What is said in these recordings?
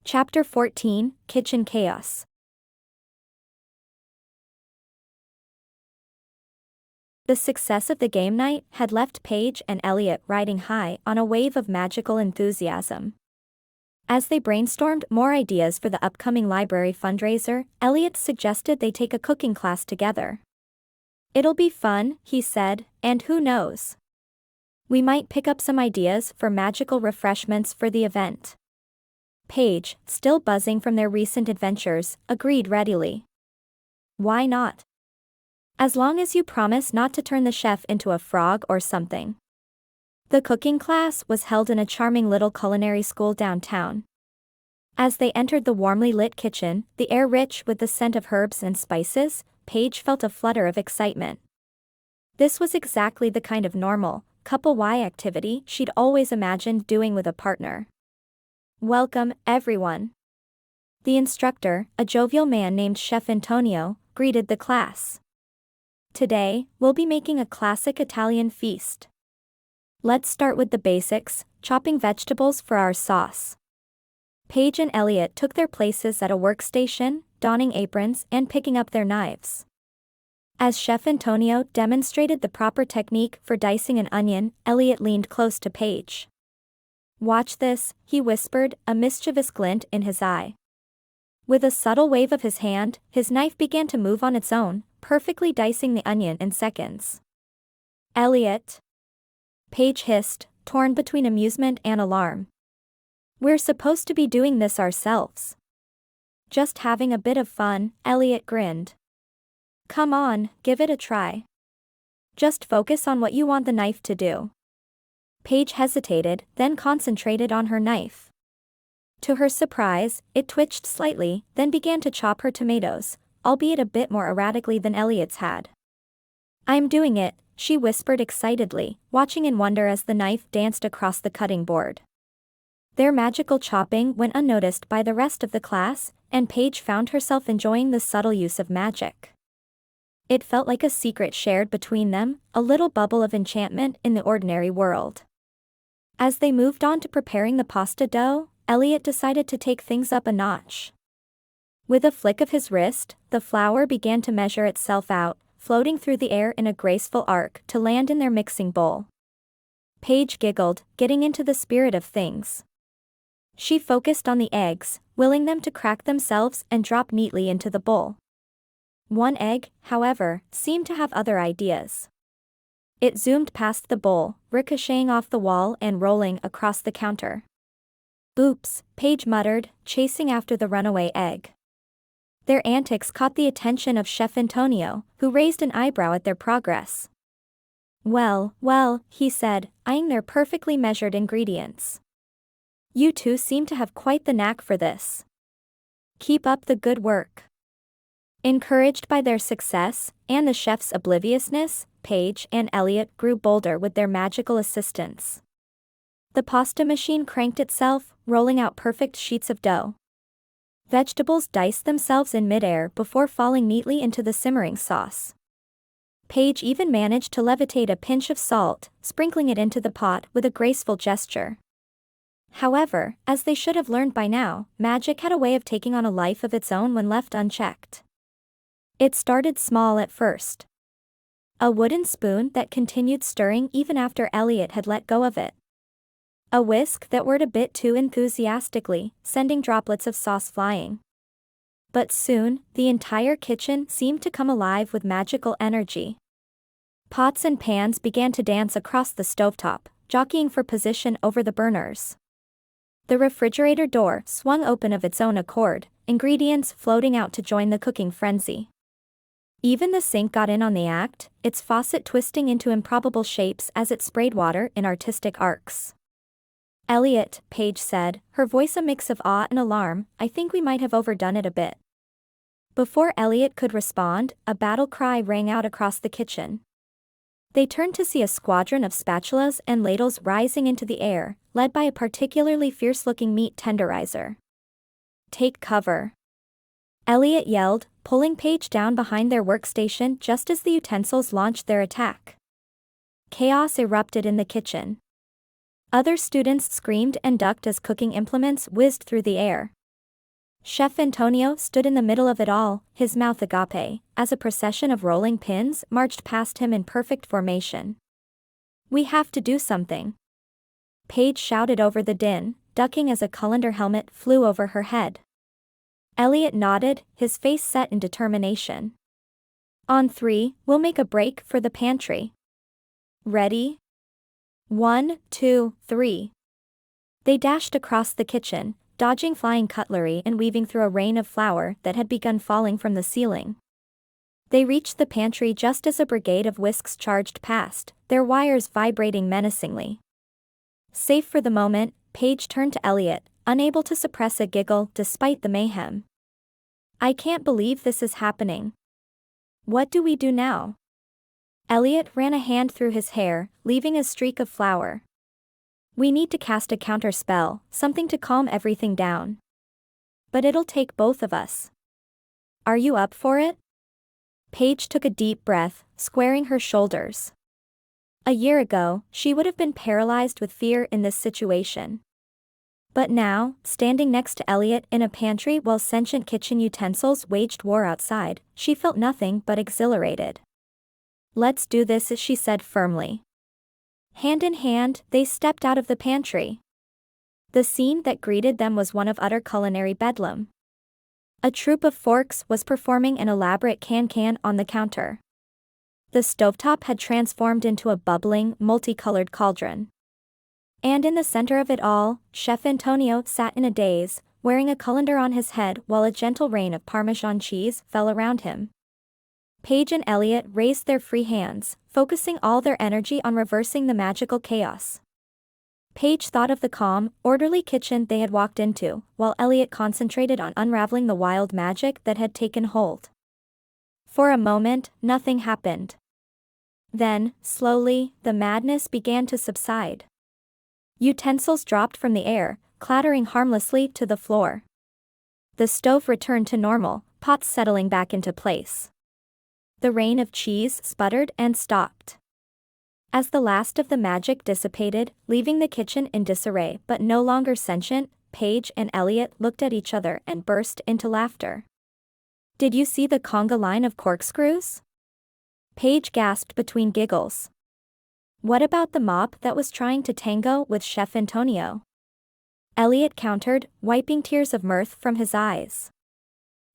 Chapter 14, Kitchen Chaos. The success of the game night had left Paige and Elliot riding high on a wave of magical enthusiasm. As they brainstormed more ideas for the upcoming library fundraiser, Elliot suggested they take a cooking class together. "It'll be fun," he said, "and who knows? We might pick up some ideas for magical refreshments for the event." Paige, still buzzing from their recent adventures, agreed readily. "Why not? As long as you promise not to turn the chef into a frog or something." The cooking class was held in a charming little culinary school downtown. As they entered the warmly lit kitchen, the air rich with the scent of herbs and spices, Paige felt a flutter of excitement. This was exactly the kind of normal, couple-Y activity she'd always imagined doing with a partner. "Welcome, everyone." The instructor, a jovial man named Chef Antonio, greeted the class. "Today, we'll be making a classic Italian feast. Let's start with the basics, chopping vegetables for our sauce." Paige and Elliot took their places at a workstation, donning aprons and picking up their knives. As Chef Antonio demonstrated the proper technique for dicing an onion, Elliot leaned close to Paige. "Watch this," he whispered, a mischievous glint in his eye. With a subtle wave of his hand, his knife began to move on its own, perfectly dicing the onion in seconds. "Elliot!" Paige hissed, torn between amusement and alarm. "We're supposed to be doing this ourselves." "Just having a bit of fun," Elliot grinned. "Come on, give it a try. Just focus on what you want the knife to do." Paige hesitated, then concentrated on her knife. To her surprise, it twitched slightly, then began to chop her tomatoes, albeit a bit more erratically than Elliot's had. "I'm doing it," she whispered excitedly, watching in wonder as the knife danced across the cutting board. Their magical chopping went unnoticed by the rest of the class, and Paige found herself enjoying the subtle use of magic. It felt like a secret shared between them, a little bubble of enchantment in the ordinary world. As they moved on to preparing the pasta dough, Elliot decided to take things up a notch. With a flick of his wrist, the flour began to measure itself out, floating through the air in a graceful arc to land in their mixing bowl. Paige giggled, getting into the spirit of things. She focused on the eggs, willing them to crack themselves and drop neatly into the bowl. One egg, however, seemed to have other ideas. It zoomed past the bowl, ricocheting off the wall and rolling across the counter. "Oops," Paige muttered, chasing after the runaway egg. Their antics caught the attention of Chef Antonio, who raised an eyebrow at their progress. Well, he said, eyeing their perfectly measured ingredients. "You two seem to have quite the knack for this. Keep up the good work." Encouraged by their success, and the chef's obliviousness, Paige and Elliot grew bolder with their magical assistance. The pasta machine cranked itself, rolling out perfect sheets of dough. Vegetables diced themselves in midair before falling neatly into the simmering sauce. Paige even managed to levitate a pinch of salt, sprinkling it into the pot with a graceful gesture. However, as they should have learned by now, magic had a way of taking on a life of its own when left unchecked. It started small at first. A wooden spoon that continued stirring even after Elliot had let go of it. A whisk that whirred a bit too enthusiastically, sending droplets of sauce flying. But soon, the entire kitchen seemed to come alive with magical energy. Pots and pans began to dance across the stovetop, jockeying for position over the burners. The refrigerator door swung open of its own accord, ingredients floating out to join the cooking frenzy. Even the sink got in on the act, its faucet twisting into improbable shapes as it sprayed water in artistic arcs. "Elliot," Paige said, her voice a mix of awe and alarm, "I think we might have overdone it a bit." Before Elliot could respond, a battle cry rang out across the kitchen. They turned to see a squadron of spatulas and ladles rising into the air, led by a particularly fierce-looking meat tenderizer. "Take cover," Elliot yelled, pulling Paige down behind their workstation just as the utensils launched their attack. Chaos erupted in the kitchen. Other students screamed and ducked as cooking implements whizzed through the air. Chef Antonio stood in the middle of it all, his mouth agape, as a procession of rolling pins marched past him in perfect formation. "We have to do something," Paige shouted over the din, ducking as a colander helmet flew over her head. Elliot nodded, his face set in determination. "On 3, we'll make a break for the pantry. Ready? 1, 2, 3. They dashed across the kitchen, dodging flying cutlery and weaving through a rain of flour that had begun falling from the ceiling. They reached the pantry just as a brigade of whisks charged past, their wires vibrating menacingly. Safe for the moment, Paige turned to Elliot, unable to suppress a giggle despite the mayhem. "I can't believe this is happening. What do we do now?" Elliot ran a hand through his hair, leaving a streak of flour. "We need to cast a counter spell, something to calm everything down. But it'll take both of us. Are you up for it?" Paige took a deep breath, squaring her shoulders. A year ago, she would have been paralyzed with fear in this situation. But now, standing next to Elliot in a pantry while sentient kitchen utensils waged war outside, she felt nothing but exhilarated. "Let's do this," she said firmly. Hand in hand, they stepped out of the pantry. The scene that greeted them was one of utter culinary bedlam. A troupe of forks was performing an elaborate can-can on the counter. The stovetop had transformed into a bubbling, multicolored cauldron. And in the center of it all, Chef Antonio sat in a daze, wearing a colander on his head while a gentle rain of parmesan cheese fell around him. Paige and Elliot raised their free hands, focusing all their energy on reversing the magical chaos. Paige thought of the calm, orderly kitchen they had walked into, while Elliot concentrated on unraveling the wild magic that had taken hold. For a moment, nothing happened. Then, slowly, the madness began to subside. Utensils dropped from the air, clattering harmlessly to the floor. The stove returned to normal, pots settling back into place. The rain of cheese sputtered and stopped. As the last of the magic dissipated, leaving the kitchen in disarray but no longer sentient, Paige and Elliot looked at each other and burst into laughter. "Did you see the conga line of corkscrews?" Paige gasped between giggles. "What about the mop that was trying to tango with Chef Antonio?" Elliot countered, wiping tears of mirth from his eyes.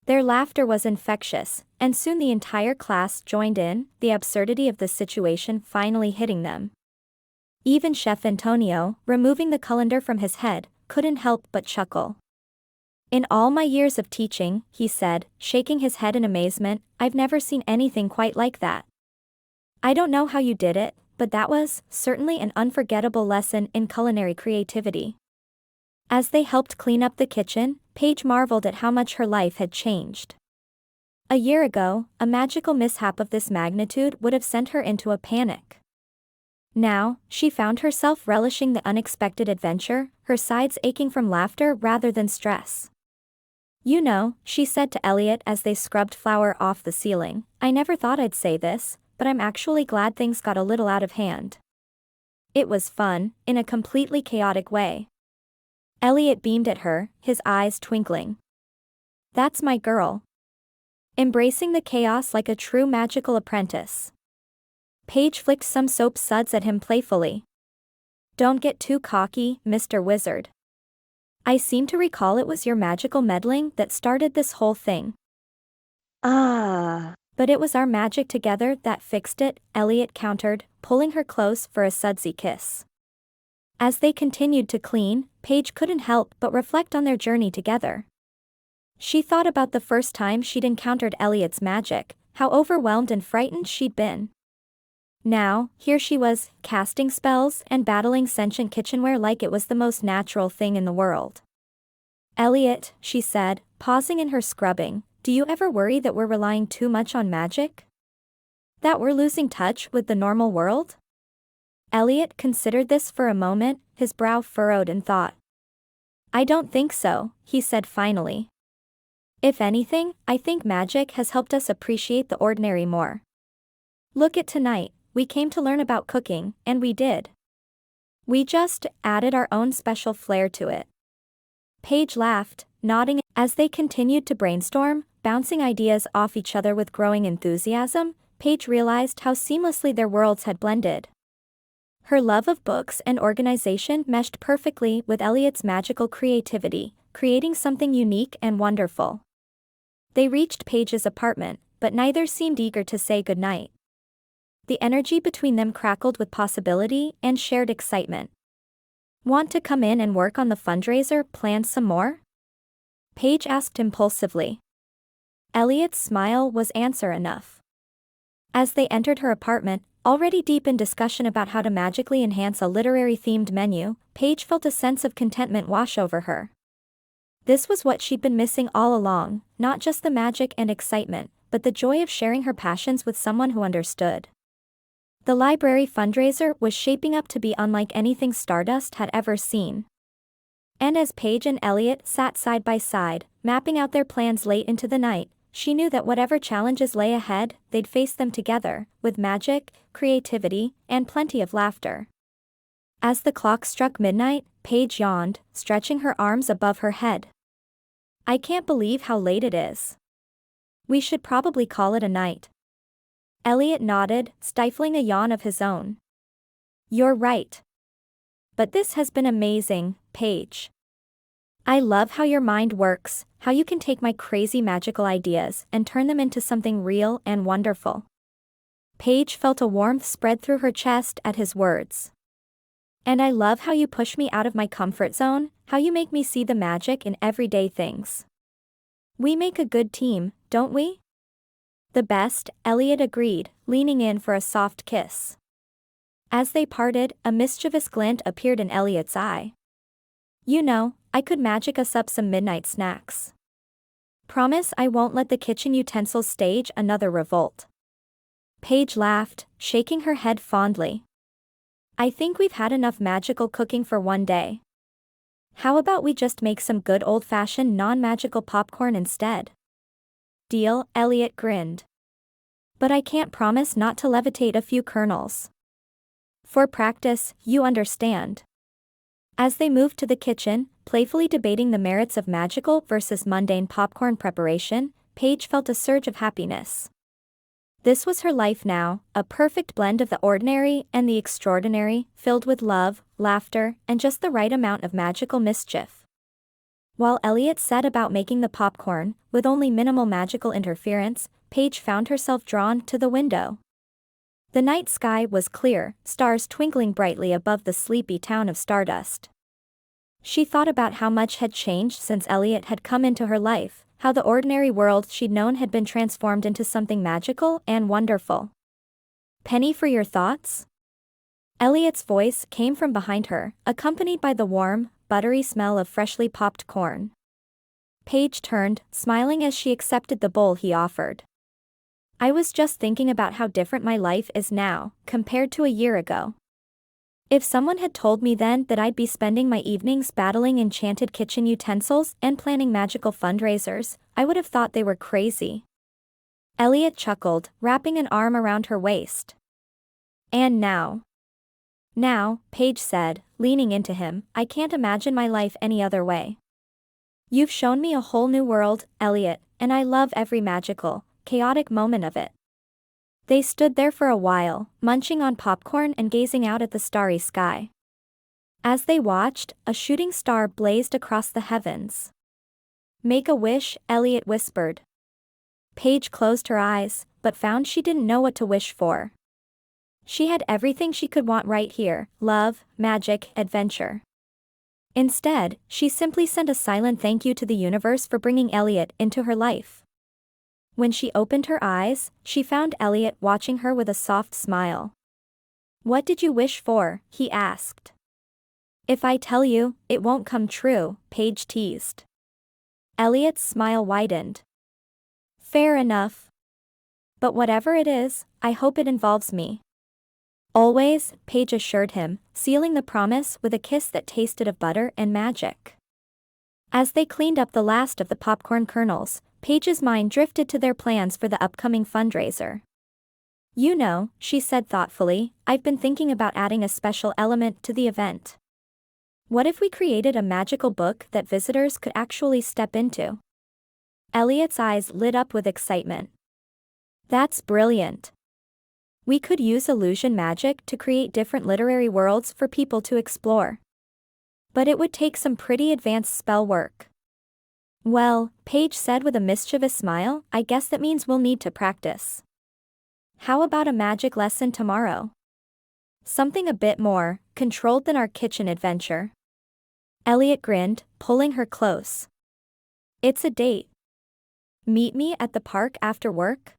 Their laughter was infectious, and soon the entire class joined in, the absurdity of the situation finally hitting them. Even Chef Antonio, removing the colander from his head, couldn't help but chuckle. "In all my years of teaching," he said, shaking his head in amazement, "I've never seen anything quite like that. I don't know how you did it, but that was certainly an unforgettable lesson in culinary creativity." As they helped clean up the kitchen, Paige marveled at how much her life had changed. A year ago, a magical mishap of this magnitude would have sent her into a panic. Now, she found herself relishing the unexpected adventure, her sides aching from laughter rather than stress. "You know," she said to Elliot as they scrubbed flour off the ceiling, "I never thought I'd say this, but I'm actually glad things got a little out of hand. It was fun, in a completely chaotic way." Elliot beamed at her, his eyes twinkling. "That's my girl. Embracing the chaos like a true magical apprentice." Paige flicked some soap suds at him playfully. "Don't get too cocky, Mr. Wizard. I seem to recall it was your magical meddling that started this whole thing." "But it was our magic together that fixed it," Elliot countered, pulling her close for a sudsy kiss. As they continued to clean, Paige couldn't help but reflect on their journey together. She thought about the first time she'd encountered Elliot's magic, how overwhelmed and frightened she'd been. Now, here she was, casting spells and battling sentient kitchenware like it was the most natural thing in the world. "Elliot," she said, pausing in her scrubbing, "do you ever worry that we're relying too much on magic? That we're losing touch with the normal world?" Elliot considered this for a moment, his brow furrowed in thought. "I don't think so," he said finally. "If anything, I think magic has helped us appreciate the ordinary more. Look at tonight, we came to learn about cooking, and we did. We just added our own special flair to it." Paige laughed, nodding as they continued to brainstorm, bouncing ideas off each other with growing enthusiasm. Paige realized how seamlessly their worlds had blended. Her love of books and organization meshed perfectly with Elliot's magical creativity, creating something unique and wonderful. They reached Paige's apartment, but neither seemed eager to say goodnight. The energy between them crackled with possibility and shared excitement. "Want to come in and work on the fundraiser, plan some more?" Paige asked impulsively. Elliot's smile was answer enough. As they entered her apartment, already deep in discussion about how to magically enhance a literary-themed menu, Paige felt a sense of contentment wash over her. This was what she'd been missing all along, not just the magic and excitement, but the joy of sharing her passions with someone who understood. The library fundraiser was shaping up to be unlike anything Stardust had ever seen. And as Paige and Elliot sat side by side, mapping out their plans late into the night, she knew that whatever challenges lay ahead, they'd face them together, with magic, creativity, and plenty of laughter. As the clock struck midnight, Paige yawned, stretching her arms above her head. "I can't believe how late it is. We should probably call it a night." Elliot nodded, stifling a yawn of his own. "You're right. But this has been amazing, Paige. I love how your mind works, how you can take my crazy magical ideas and turn them into something real and wonderful." Paige felt a warmth spread through her chest at his words. "And I love how you push me out of my comfort zone, how you make me see the magic in everyday things. We make a good team, don't we?" "The best," Elliot agreed, leaning in for a soft kiss. As they parted, a mischievous glint appeared in Elliot's eye. "You know, I could magic us up some midnight snacks. Promise I won't let the kitchen utensils stage another revolt." Paige laughed, shaking her head fondly. "I think we've had enough magical cooking for one day. How about we just make some good old-fashioned non-magical popcorn instead?" "Deal," Elliot grinned. "But I can't promise not to levitate a few kernels. For practice, you understand." As they moved to the kitchen, playfully debating the merits of magical versus mundane popcorn preparation, Paige felt a surge of happiness. This was her life now, a perfect blend of the ordinary and the extraordinary, filled with love, laughter, and just the right amount of magical mischief. While Elliot set about making the popcorn, with only minimal magical interference, Paige found herself drawn to the window. The night sky was clear, stars twinkling brightly above the sleepy town of Stardust. She thought about how much had changed since Elliot had come into her life, how the ordinary world she'd known had been transformed into something magical and wonderful. "Penny for your thoughts?" Elliot's voice came from behind her, accompanied by the warm, buttery smell of freshly popped corn. Paige turned, smiling as she accepted the bowl he offered. "I was just thinking about how different my life is now, compared to a year ago. If someone had told me then that I'd be spending my evenings battling enchanted kitchen utensils and planning magical fundraisers, I would have thought they were crazy." Elliot chuckled, wrapping an arm around her waist. "And now?" "Now," Paige said, leaning into him, "I can't imagine my life any other way. You've shown me a whole new world, Elliot, and I love every magical, chaotic moment of it." They stood there for a while, munching on popcorn and gazing out at the starry sky. As they watched, a shooting star blazed across the heavens. "Make a wish," Elliot whispered. Paige closed her eyes, but found she didn't know what to wish for. She had everything she could want right here: love, magic, adventure. Instead, she simply sent a silent thank you to the universe for bringing Elliot into her life. When she opened her eyes, she found Elliot watching her with a soft smile. "What did you wish for?" he asked. "If I tell you, it won't come true," Paige teased. Elliot's smile widened. "Fair enough. But whatever it is, I hope it involves me." "Always," Paige assured him, sealing the promise with a kiss that tasted of butter and magic. As they cleaned up the last of the popcorn kernels, Paige's mind drifted to their plans for the upcoming fundraiser. "You know," she said thoughtfully, "I've been thinking about adding a special element to the event. What if we created a magical book that visitors could actually step into? Elliot's eyes lit up with excitement. That's brilliant. We could use illusion magic to create different literary worlds for people to explore. But it would take some pretty advanced spell work. Well, Paige said with a mischievous smile, I guess that means we'll need to practice. How about a magic lesson tomorrow? Something a bit more controlled than our kitchen adventure. Elliot grinned, pulling her close. It's a date. Meet me at the park after work?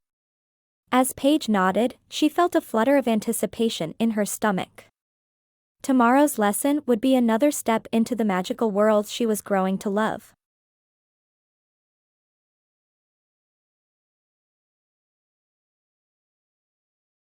As Paige nodded, she felt a flutter of anticipation in her stomach. Tomorrow's lesson would be another step into the magical world she was growing to love.